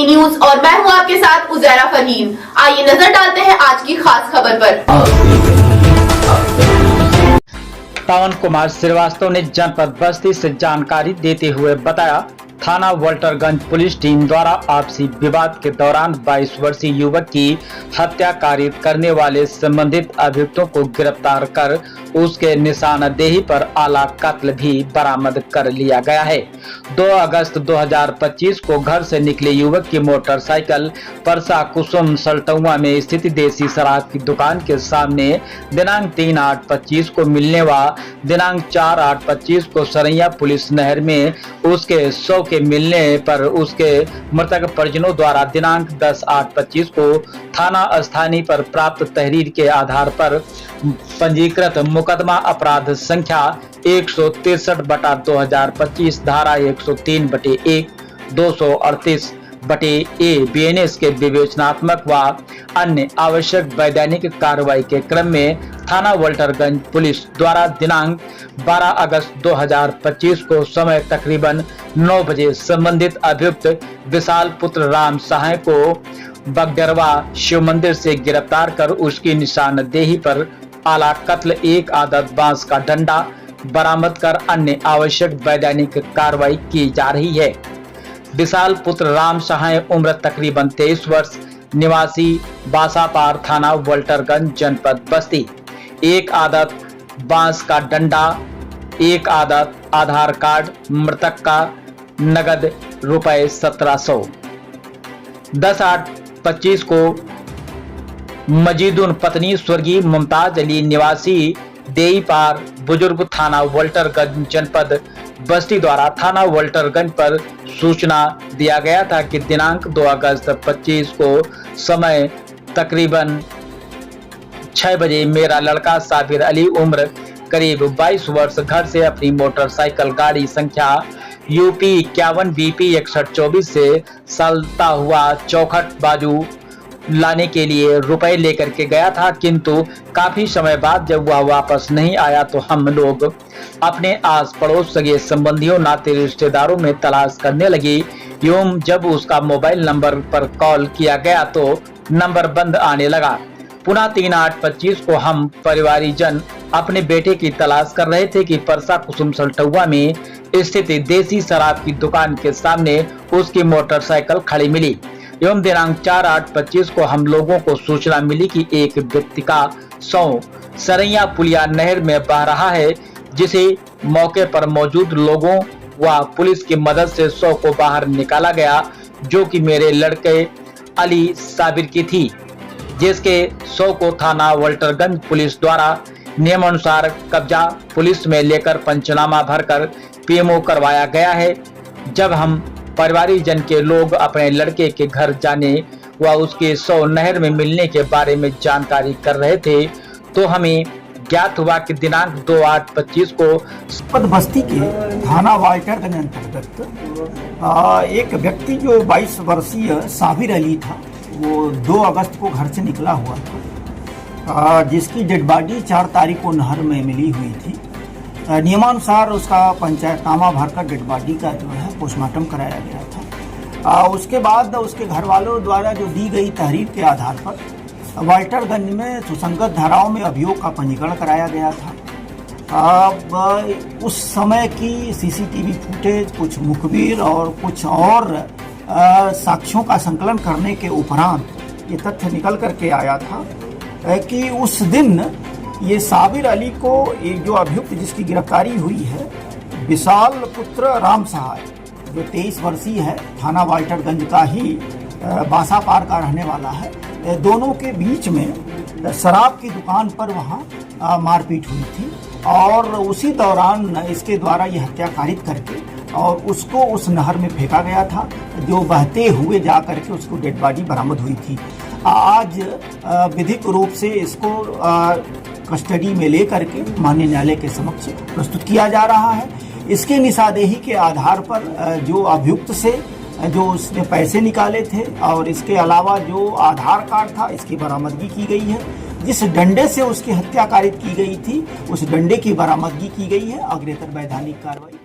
News और मैं हूं आपके साथ उजैरा फरहीन। आइए नजर डालते हैं आज की खास खबर पर। पवन कुमार श्रीवास्तव ने जनपद बस्ती से जानकारी देते हुए बताया, थाना वोल्टरगंज पुलिस टीम द्वारा आपसी विवाद के दौरान 22 वर्षीय युवक की हत्या कारित करने वाले संबंधित अभियुक्तों को गिरफ्तार कर उसके निशानदेही पर आला कत्ल भी बरामद कर लिया गया है। 2 अगस्त 2025 को घर से निकले युवक की मोटरसाइकिल परसा कुसुम सल्टुआ में स्थित देसी शराब की दुकान के सामने दिनांक 3/8/25 को मिलने व दिनांक 4/8/25 को सरैया पुलिस नहर में उसके शव के मिलने पर उसके मृतक परिजनों द्वारा दिनांक 10/8/25 को थाना स्थानीय पर प्राप्त तहरीर के आधार पर पंजीकृत मुकदमा अपराध संख्या 163/2025 धारा 103/1 238/A BNS के विवेचनात्मक व अन्य आवश्यक वैधानिक कार्रवाई के क्रम में थाना वोल्टरगंज पुलिस द्वारा दिनांक 12 अगस्त 2025 को समय तकरीबन 9 बजे संबंधित अभियुक्त विशाल पुत्र राम सहाय को बगडरवा शिव मंदिर से गिरफ्तार कर उसकी निशानदेही पर आला कत्ल 1 आदत बांस का डंडा बरामद कर अन्य आवश्यक वैधानिक कार्रवाई की जा रही है। विशाल पुत्र राम सहाय उम्र तकरीबन 23 वर्ष, निवासी बासापार थाना वोल्टरगंज जनपद बस्ती। 1 आदत बांस का डंडा, 1 आदत आधार कार्ड, मृतक का नगद रुपए 1700। 10/8/25 को मजीदुन पत्नी स्वर्गीय मुमताज अली निवासी देईपार बुजुर्ग थाना वोल्टरगंज जनपद बस्ती द्वारा थाना वोल्टरगंज पर सूचना दिया गया था कि दिनांक 2 अगस्त 25 को समय तकरीबन 6 बजे मेरा लड़का साबिर अली उम्र करीब 22 वर्ष घर से अपनी मोटरसाइकिल गाड़ी संख्या UP 51 BP 6124 से चलता हुआ चौखट बाजू लाने के लिए रुपए लेकर के गया था, किंतु काफी समय बाद जब वह वापस नहीं आया तो हम लोग अपने आस पड़ोस सगे संबंधियों नाते रिश्तेदारों में तलाश करने लगे। एवं जब उसका मोबाइल नंबर पर कॉल किया गया तो नंबर बंद आने लगा। पुनः 3/8/25 को हम परिवारीजन अपने बेटे की तलाश कर रहे थे कि परसा कुसुम सल्टुआ में स्थित देसी शराब की दुकान के सामने उसकी मोटरसाइकिल खड़ी मिली। एवं दिनांक 4/8/25 को हम लोगों को सूचना मिली कि एक व्यक्ति का शव सरैया पुलिया नहर में बह रहा है, जिसे मौके पर मौजूद लोगों व पुलिस की मदद से शव को बाहर निकाला गया, जो कि मेरे लड़के अली साबिर की थी, जिसके शव को थाना वोल्टरगंज पुलिस द्वारा नियमानुसार कब्जा पुलिस में लेकर पंचनामा भरकर PMO करवाया गया है। जब हम परिवारीजन के लोग अपने लड़के के घर जाने व उसके शव नहर में मिलने के बारे में जानकारी कर रहे थे तो हमें ज्ञात हुआ कि दिनांक 2/8/25 को जनपद बस्ती के थाना वोल्टरगंज अंतर्गत एक व्यक्ति जो 22 वर्षीय साबिर अली था, वो 2 अगस्त को घर से निकला हुआ था, जिसकी डेड बॉडी 4 तारीख को नहर में मिली हुई थी। नियमानुसार उसका पंचायतनामा भरकर डेड बॉडी का जो है पोस्टमार्टम कराया गया था। उसके बाद उसके घर वालों द्वारा जो दी गई तहरीर के आधार पर वोल्टरगंज में सुसंगत धाराओं में अभियोग का पंजीकरण कराया गया था। उस समय की CCTV फुटेज, कुछ मुखबिर और कुछ और साक्ष्यों का संकलन करने के उपरांत ये तथ्य निकल करके आया था कि उस दिन ये साबिर अली को एक जो अभियुक्त जिसकी गिरफ्तारी हुई है, विशाल पुत्र राम सहाय, जो 23 वर्षीय है, थाना वोल्टरगंज का ही बासापार का रहने वाला है, दोनों के बीच में शराब की दुकान पर वहाँ मारपीट हुई थी और उसी दौरान इसके द्वारा ये हत्या कारित करके और उसको उस नहर में फेंका गया था, जो बहते हुए जा करके उसको डेड बॉडी बरामद हुई थी। आज विधिक रूप से इसको कस्टडी में लेकर के माननीय न्यायालय के समक्ष प्रस्तुत किया जा रहा है। इसके निशानदेही के आधार पर जो अभियुक्त से जो उसने पैसे निकाले थे और इसके अलावा जो आधार कार्ड था, इसकी बरामदगी की गई है। जिस डंडे से उसकी हत्या कारित की गई थी, उस डंडे की बरामदगी की गई है। अग्रेतर वैधानिक कार्रवाई